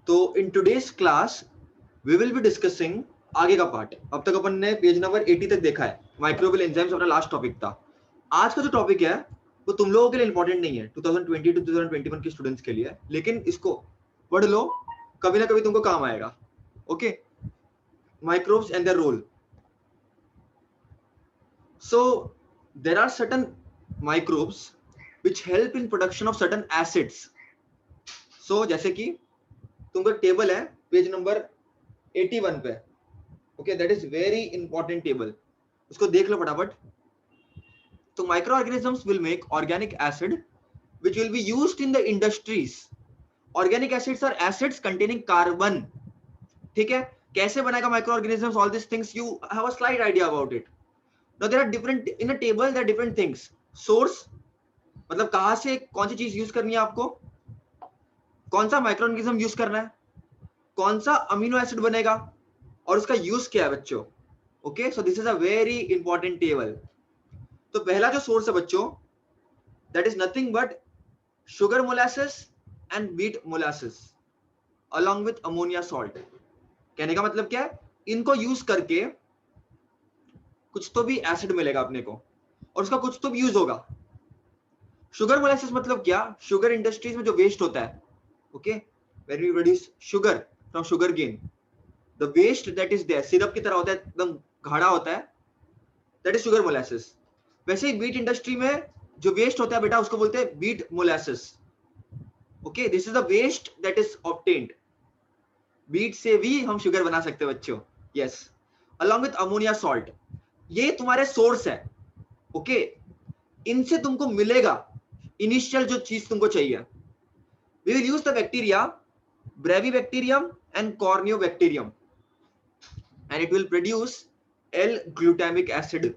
तो in today's class we will be discussing आगे का पार्ट। अब तक अपन ने पेज नंबर 80 तक देखा है, माइक्रोबियल एंजाइम्स अपना लास्ट टॉपिक था। आज का जो टॉपिक है वो तुम लोगों के लिए इंपॉर्टेंट नहीं है, 2020 टू 2021 के स्टूडेंट्स के लिए, लेकिन इसको पढ़ लो, कभी ना कभी तुमको काम आएगा। Okay, microbes and their role. So there are certain microbes which help in production of certain acids. So जैसे कि तुमको टेबल है पेज नंबर 81 पे, okay, that is very important table, उसको देख लो फटाफट। तो micro organisms will make organic acid which will be used in the industries. Organic acids are acids containing carbon. ठीक है, कैसे बनाएगा microorganisms, all this things you have a slide idea about it. Now there are different in a table, there are different things. Source मतलब कहां से कौन सी चीज use करनी है आपको, कौन सा माइक्रो ऑर्गेनिज्म यूज करना है, कौन सा अमीनो एसिड बनेगा और उसका यूज क्या है बच्चों। Okay, so this is a very important table. तो पहला जो सोर्स है बच्चों, that is nothing but sugar molasses and wheat molasses along with ammonia salt. कहने का मतलब क्या है, इनको यूज करके कुछ तो भी एसिड मिलेगा अपने को और उसका कुछ तो भी यूज होगा। शुगर मोलासेस मतलब क्या, शुगर इंडस्ट्रीज में जो वेस्ट होता है, okay, when we produce sugar from sugarcane, the waste that is there, syrup की तरह होता है, एकदम गाढ़ा होता है, दैट इज शुगर मोलासेस। वैसे ही व्हीट इंडस्ट्री में जो वेस्ट होता है बेटा, उसको बोलते हैं wheat molasses. Okay, this is the waste that is obtained. Wheat से भी हम शुगर बना सकते हैं बच्चों, yes, along with ammonia salt. ये तुम्हारे सोर्स है, ओके, इनसे तुमको मिलेगा इनिशियल जो चीज तुमको चाहिए। We will use the bacteria brevibacterium and corynebacterium and it will produce L-glutamic acid,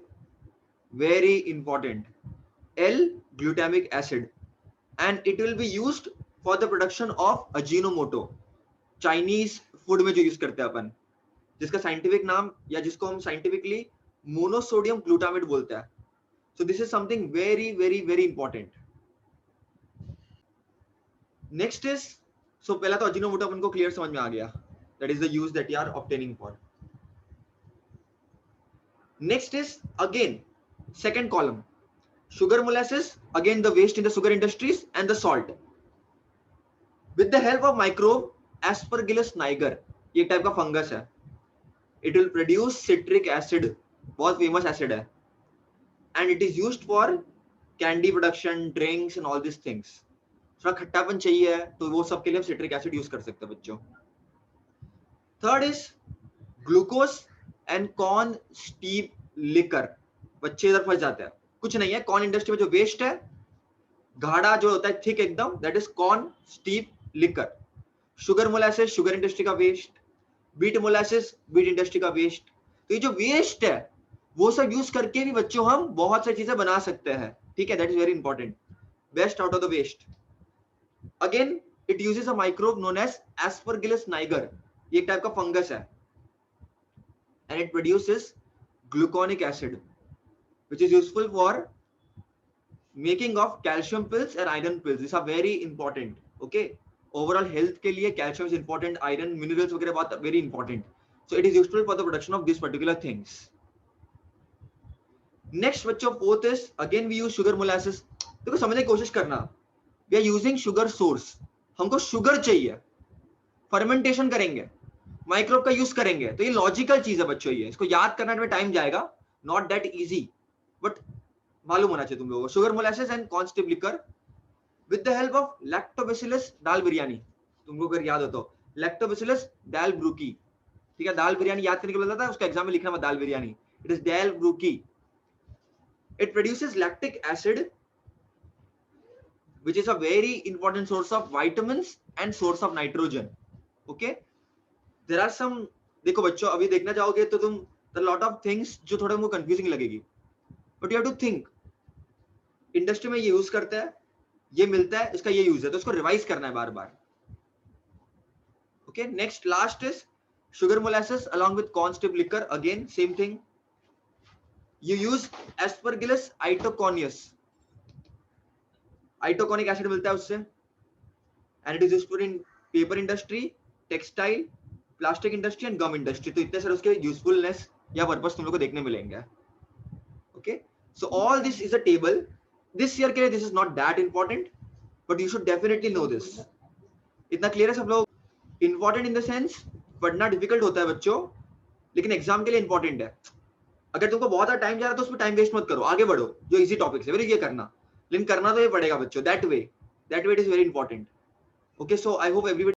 very important, L-glutamic acid, and it will be used for the production of Ajinomoto, Chinese food में जो use करते हैं अपन, जिसका scientific नाम या जिसको हम scientifically monosodium glutamate बोलते हैं। So this is something very very very important. Next is, so पहला तो अजीनोमोटो अपन को क्लियर समझ में आ गया, that is the use that you are obtaining for. Next is again second column, sugar molasses, again the waste in the sugar industries, and the salt. With the help of microbe Aspergillus niger, ये type का fungus है, it will produce citric acid, बहुत famous acid है, and it is used for candy production, drinks and all these things. थोड़ा खट्टापन चाहिए तो वो सब के लिए सिट्रिक एसिड यूज कर सकते हैं बच्चों। Third is glucose and corn steep liquor. बच्चे इधर फंस जाते हैं, कुछ नहीं है, कॉर्न इंडस्ट्री में जो वेस्ट है गाढ़ा जो होता है थिक एकदम, that is corn steep liquor. Sugar molasses sugar industry का waste, beet molasses beet industry का वेस्ट। तो ये जो वेस्ट है वो सब यूज करके भी बच्चों हम बहुत सारी चीजें बना सकते हैं, ठीक है, that is very important, best out of the waste. Again it uses a microbe known as Aspergillus niger, ये एक टाइप का फंगस है, and it produces gluconic acid which is useful for making of calcium pills and iron pills. These are very important, okay, overall health के लिए calcium is important, iron minerals वगैरह बहुत very important, so it is useful for the production of these particular things. Next बच्चों fourth is again we use sugar molasses. देखो समझने की कोशिश करना, we are using sugar source, हमको sugar चाहिए, फर्मेंटेशन करेंगे, माइक्रोब का यूज करेंगे, तो ये लॉजिकल चीज है बच्चों, ये इसको याद करने में टाइम जाएगा, नॉट दैट इजी, बट मालूम होना चाहिए तुम लोगों को। Sugar molasses and corn steep liquor with the help of lactobacillus dal biryani, तुमको अगर याद हो तो लैक्टोबैसिलस दाल ब्रूकी, ठीक है, दाल बिरयानी याद करने के बोला था, उसका एग्जाम में लिखना मत दाल biryani, it is delbrueckii. It produces lactic acid which is a very important source of vitamins and source of nitrogen. Okay, there are some, देखो बच्चों अभी देखना चाहोगे तो तुम the lot of things जो थोड़ा वो कंफ्यूजिंग लगेगी, but you have to think, industry में ये यूज करते हैं, ये मिलता है, इसका ये यूज है, तो इसको रिवाइज करना है बार बार। Okay, next last is sugar molasses along with corn steve liquor, again same thing, you use aspergillus itoconeus, itaconic acid मिलता है उससे, and it is used for in paper industry, textile, plastic industry and gum industry. तो इतने सारे उसके usefulness या purpose तुम लोग को देखने मिलेंगे। Okay, so all this is a table. This year के लिए this is not that important, but you should definitely know this. इतना क्लियर है सब लोग? इंपॉर्टेंट इन द सेंस पढ़ना डिफिकल्ट होता है बच्चों, लेकिन एग्जाम के लिए इंपॉर्टेंट है। अगर तुमको बहुत ज्यादा टाइम जा रहा है तो उसमें टाइम वेस्ट मत करो, आगे बढ़ो जो इजी टॉपिक्स है, ये करना, लेकिन करना तो ये पड़ेगा बच्चों, that way it is very important. Okay, so I hope everybody